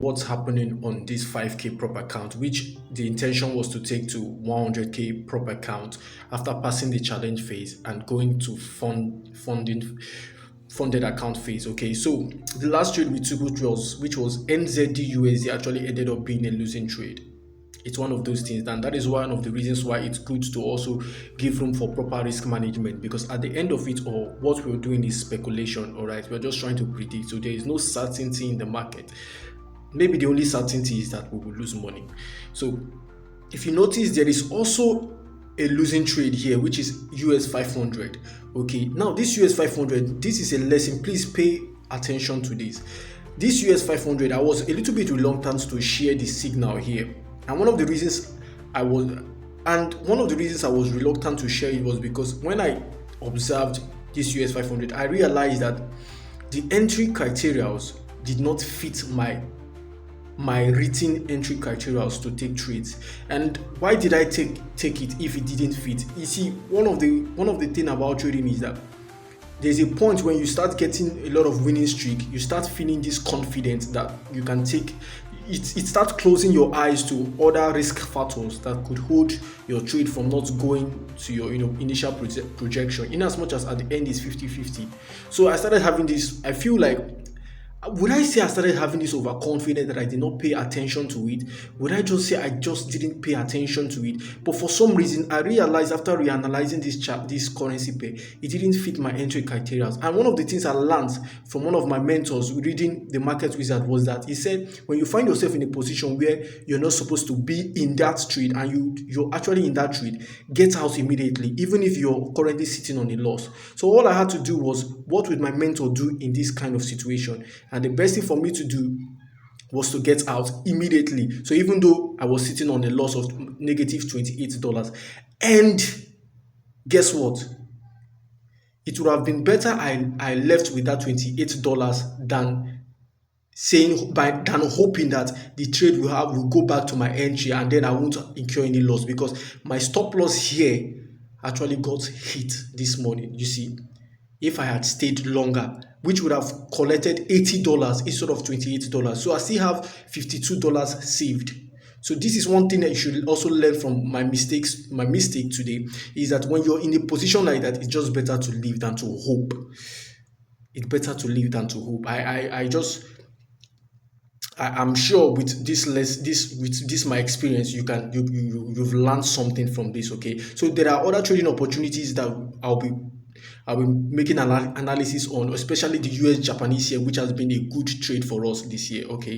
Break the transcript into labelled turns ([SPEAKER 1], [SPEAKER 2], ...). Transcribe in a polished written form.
[SPEAKER 1] what's happening on this 5k prop account, which the intention was to take to 100k prop account after passing the challenge phase and going to funded account phase. Okay, so the last trade we took, which was NZD actually ended up being a losing trade. It's one of those things, and that is one of the reasons why it's good to also give room for proper risk management, because at the end of it all, what we're doing is speculation. All right, we're just trying to predict, so there is no certainty in the market. Maybe the only certainty is that we will lose money. So if you notice, there is also a losing trade here, which is US 500. Okay, now this US 500, this is a lesson. Please pay attention to this. This US 500, I was a little bit reluctant to share the signal here, and one of the reasons I was reluctant to share it was because when I observed this US 500, I realized that the entry criteria did not fit my written entry criteria to take trades. And why did I take it if it didn't fit? You see, one of the thing about trading is that there's a point when you start getting a lot of winning streak, you start feeling this confidence that you can take it. It starts closing your eyes to other risk factors that could hold your trade from not going to your initial projection, in as much as at the end is 50-50. So I started having this, I feel like, would I say I started having this overconfidence that I did not pay attention to it? Would I just say I just didn't pay attention to it? But for some reason, I realized after reanalyzing this currency pair, it didn't fit my entry criteria. And one of the things I learned from one of my mentors reading The Market Wizard was that he said, when you find yourself in a position where you're not supposed to be in that trade and you're actually in that trade, get out immediately, even if you're currently sitting on a loss. So all I had to do was, what would my mentor do in this kind of situation? And the best thing for me to do was to get out immediately. So even though I was sitting on a loss of negative $28, and guess what? It would have been better I left with that $28 than hoping that the trade will go back to my entry and then I won't incur any loss, because my stop loss here actually got hit this morning. You see, if I had stayed longer, which would have collected $80 instead of $28. So I still have $52 saved. So this is one thing that you should also learn from my mistake today, is that when you're in a position like that, it's just better to leave than to hope. It's better to leave than to hope. I'm sure with this my experience, you've learned something from this. Okay, so there are other trading opportunities that I'll be making an analysis on, especially the US Japanese here, which has been a good trade for us this year. Okay.